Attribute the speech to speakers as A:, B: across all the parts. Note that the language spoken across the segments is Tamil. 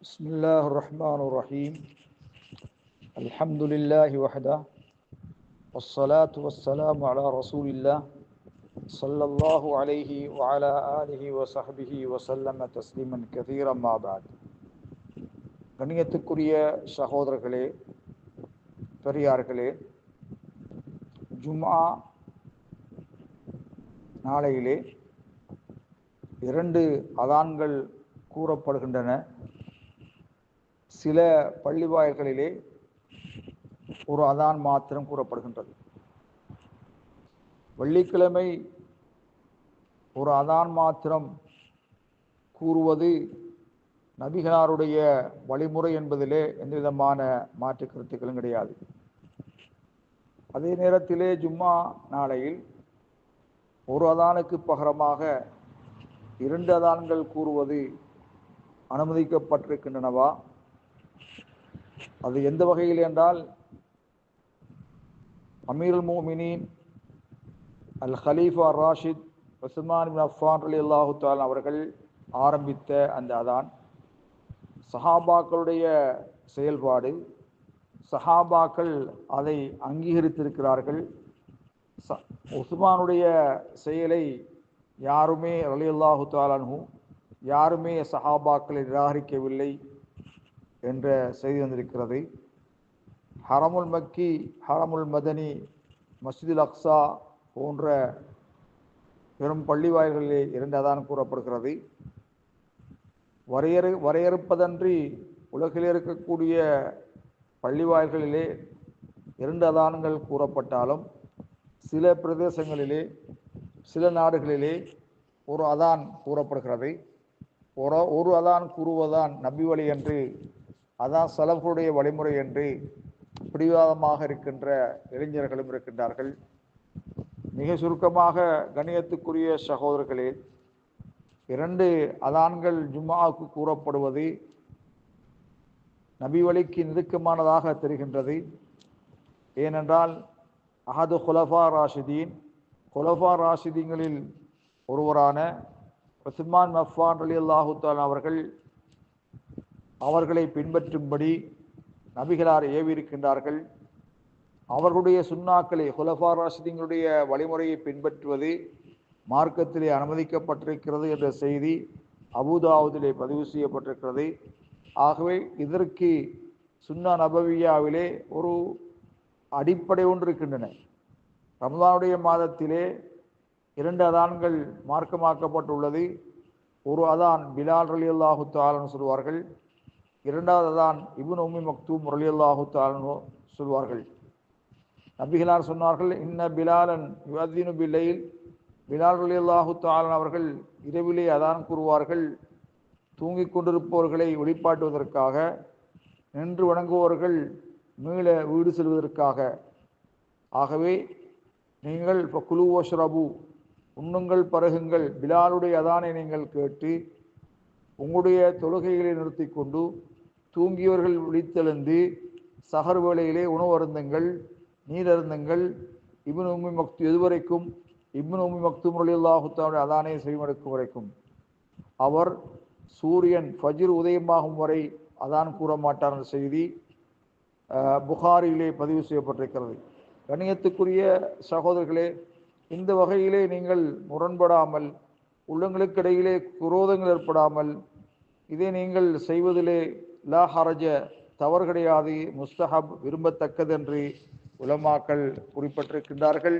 A: بسم الله الرحمن الرحيم الحمد لله وحده والصلاة والسلام على رسول الله صلى الله عليه وعلى آله وصحبه وسلم تسليما كثيرا ما بعد. கண்ணியத்துக்குரிய சகோதரர்களே, பெரியார்களே, ஜும்ஆ நாளையிலே 2 அதான்கள் கூறப்படுகின்றன. சில பள்ளி வாயில்களிலே ஒரு அதான் மாத்திரம் கூறப்படுகின்றது. வெள்ளிக்கிழமை ஒரு அதான் மாத்திரம் கூறுவது நபிகளாருடைய வழிமுறை என்பதிலே எந்த விதமான மாற்று கருத்துக்களும் கிடையாது. அதே நேரத்திலே ஜும்மா நாளையில் ஒரு அதானுக்கு பகரமாக 2 அதான்கள் கூறுவது அனுமதிக்கப்பட்டிருக்கின்றனவா? அது எந்த வகையில் என்றால், அமீருல் முஃமினீன் அல் ஹலீஃபா ராஷித் உஸ்மான் பின் அஃபான் ரலியல்லாஹு தஆலா அவர்கள் ஆரம்பித்த அந்த அதான் சஹாபாக்களுடைய செயல்பாடு. சஹாபாக்கள் அதை அங்கீகரித்திருக்கிறார்கள். உஸ்மானுடைய செயலை யாருமே ரலியல்லாஹு தஆலா அன்ஹு யாருமே சஹாபாக்களை நிராகரிக்கவில்லை என்ற செய்தி வந்திருக்கிறது. ஹரமுல் மக்கி, ஹரமுல் மதனி, மஸ்ஜிதுல் அக்ஸா போன்ற பெரும் பள்ளி வாயில்களிலே 2 அதான் கூறப்படுகிறது. வரையறுப்பதன்றி உலகில் இருக்கக்கூடிய பள்ளி வாயில்களிலே 2 அதான்கள் கூறப்பட்டாலும் சில பிரதேசங்களிலே, சில நாடுகளிலே ஒரு அதான் கூறப்படுகிறது. ஒரு அதான் கூறுவதான் நபி வழி என்று, அதான் சலஃபுடைய வழிமுறை என்று பிடிவாதமாக இருக்கின்ற இளைஞர்களும் இருக்கின்றார்கள். மிக சுருக்கமாக கண்ணியத்துக்குரிய சகோதரர்களே, 2 அதான்கள் ஜும்ஆவுக்கு கூறப்படுவது நபி வழிக்கு நெருக்கமானதாக தெரிகின்றது. ஏனென்றால் அஹது குலஃபா ராஷிதீன், குலஃபா ராஷிதீன்களில் ஒருவரான உஸ்மான் அஃபான் ரலியல்லாஹு தஆலா அவர்களை பின்பற்றும்படி நபிகளார் ஏவியிருக்கின்றார்கள். அவர்களுடைய சுன்னாக்களை, குலஃபா ராஷிதீன்களுடைய வழிமுறையை பின்பற்றுவது மார்க்கத்திலே அனுமதிக்கப்பட்டிருக்கிறது என்ற செய்தி அபூதாவுதிலே பதிவு செய்யப்பட்டிருக்கிறது. ஆகவே இதற்கு சுன்னா நபவியாவிலே ஒரு அடிப்படை ஒன்று இருக்கின்றன. ரமதானுடைய மாதத்திலே 2 அதான்கள் மார்க்கமாக்கப்பட்டுள்ளது. ஒரு அதான் பிலால் ரலியல்லாஹு தஆலா சொல்வார்கள், 2வது அதான் இப்னு உம்மி மக்தூம் ரலியல்லாஹு தஆலா சொல்வார்கள். நபிகளார் சொன்னார்கள், இன்ன பிலாலன் யுஅத்தினு பில்லைல், பிலால் ரலியல்லாஹு தஆலா அவர்கள் இரவிலே அதான் கூறுவார்கள், தூங்கிக் கொண்டிருப்பவர்களை ஒளிப்பாட்டுவதற்காக, நின்று வணங்குபவர்கள் மீள வீடு செல்வதற்காக. ஆகவே நீங்கள் ஃபகுலு வஷ்ரபு, உண்ணுங்கள் பருகுங்கள், பிலாலுடைய அதானை நீங்கள் கேட்டு உங்களுடைய தொழுகைகளை நிறுத்தி கொண்டு தூங்கியவர்கள் விழித்தெழுந்து சஹர் வேளையிலே உணவு அருந்துங்கள், நீர் அருந்துங்கள். இப்னு உம்மி மக்தூம் எதுவரைக்கும்? இப்னு உம்மி மக்தூம் ரலியல்லாஹு தஆலா அதானை செய்வதற்கு வரைக்கும். அவர் சூரியன் ஃபஜ்ர் உதயமாகும் வரை அதான் கூற மாட்டார் என்ற செய்தி புகாரியிலே பதிவு செய்யப்பட்டிருக்கிறது. கண்ணியத்துக்குரிய சகோதரர்களே, இந்த வகையிலே நீங்கள் முரண்படாமல், உள்ளங்களுக்கிடையிலே குரோதங்கள் ஏற்படாமல், இதை நீங்கள் செய்வதிலே லா ஹரஜ, தவறு கிடையாது, முஸ்தஹப், விரும்பத்தக்கது என்று உலமாக்கள் குறிப்பிட்டிருக்கின்றார்கள்.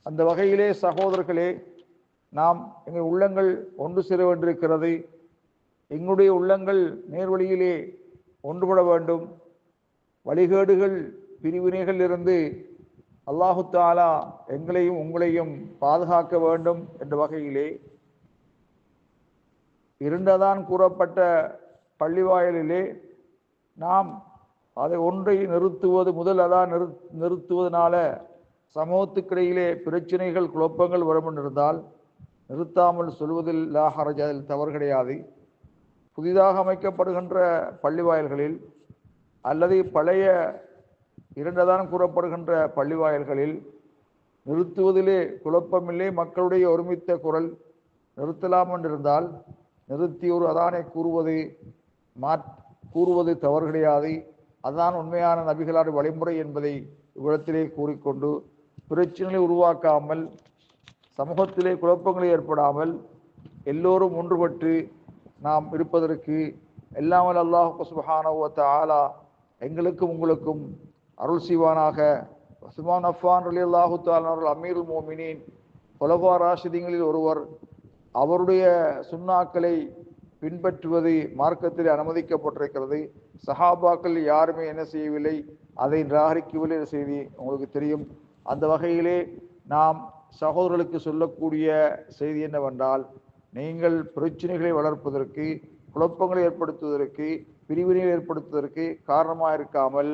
A: அந்த வகையிலே சகோதரர்களே, நாம் எங்கள் உள்ளங்கள் ஒன்று சேர வேண்டியிருக்கிறது. எங்களுடைய உள்ளங்கள் நேர்வழியிலே ஒன்றுபட வேண்டும். வழிகேடுகள், பிரிவினைகள் இருந்து அல்லாஹு தஆலா எங்களையும் உங்களையும் பாதுகாக்க வேண்டும் என்ற வகையிலே 2 அதான் கூறப்பட்ட பள்ளிவாயலிலே நாம் அதை ஒன்றை நிறுத்துவது, முதல் அதான் நிறுத்துவதனால சமூகத்துக்கிடையிலே பிரச்சனைகள், குழப்பங்கள் வரும் இருந்தால் நிறுத்தாமல் சொல்வதில் லா ஹரஜ், அதில் தவறு கிடையாது. புதிதாக அமைக்கப்படுகின்ற பள்ளிவாயல்களில் அல்லது பழைய 2 அதான் கூறப்படுகின்ற பள்ளிவாயல்களில் நிறுத்துவதிலே குழப்பமில்லை. மக்களுடைய ஒருமித்த குரல் நிறுத்தலாம் என்றிருந்தால் நிறுத்தி ஒரு அதானை கூறுவது கூறுவது தவறு கிடையாது. அதுதான் உண்மையான நபிகளார் வழிமுறை என்பதை இவ்விடத்திலே கூறிக்கொண்டு, பிரச்சனைகளை உருவாக்காமல், சமூகத்திலே குழப்பங்களை ஏற்படாமல், எல்லோரும் ஒன்றுபட்டு நாம் இருப்பதற்கு எல்லாமல் அல்லாஹ் சுப்ஹானஹு வ தஆலா எங்களுக்கும் உங்களுக்கும் அருள் செய்வானாக. உஸ்மான் அஃபான் ரலியல்லாஹு தஆலா அவர்கள் அமீருல் மோமினீன், குலஃபா ராஷிதீன்களில் ஒருவர். அவருடைய சுன்னாக்களை பின்பற்றுவது மார்க்கத்தில் அனுமதிக்கப்பட்டிருக்கிறது. சஹாபாக்கள் யாருமே என்ன செய்யவில்லை, அதை நிராகரிக்கவில்லை என்ற செய்தி உங்களுக்கு தெரியும். அந்த வகையிலே நாம் சகோதரர்களுக்கு சொல்லக்கூடிய செய்தி என்னவென்றால், நீங்கள் பிரச்சனைகளை வளர்ப்பதற்கு, குழப்பங்களை ஏற்படுத்துவதற்கு, பிரிவினைகளை ஏற்படுத்துவதற்கு காரணமாக இருக்காமல்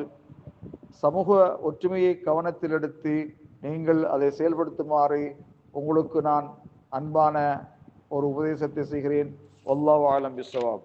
A: சமூக ஒற்றுமையை கவனத்தில் எடுத்து நீங்கள் அதை செயல்படுத்துமாறு உங்களுக்கு நான் அன்பான ஒரு உபதேசத்தை செய்கிறேன். வல்லாஹு அலம் பிஸ்ஸவாப்.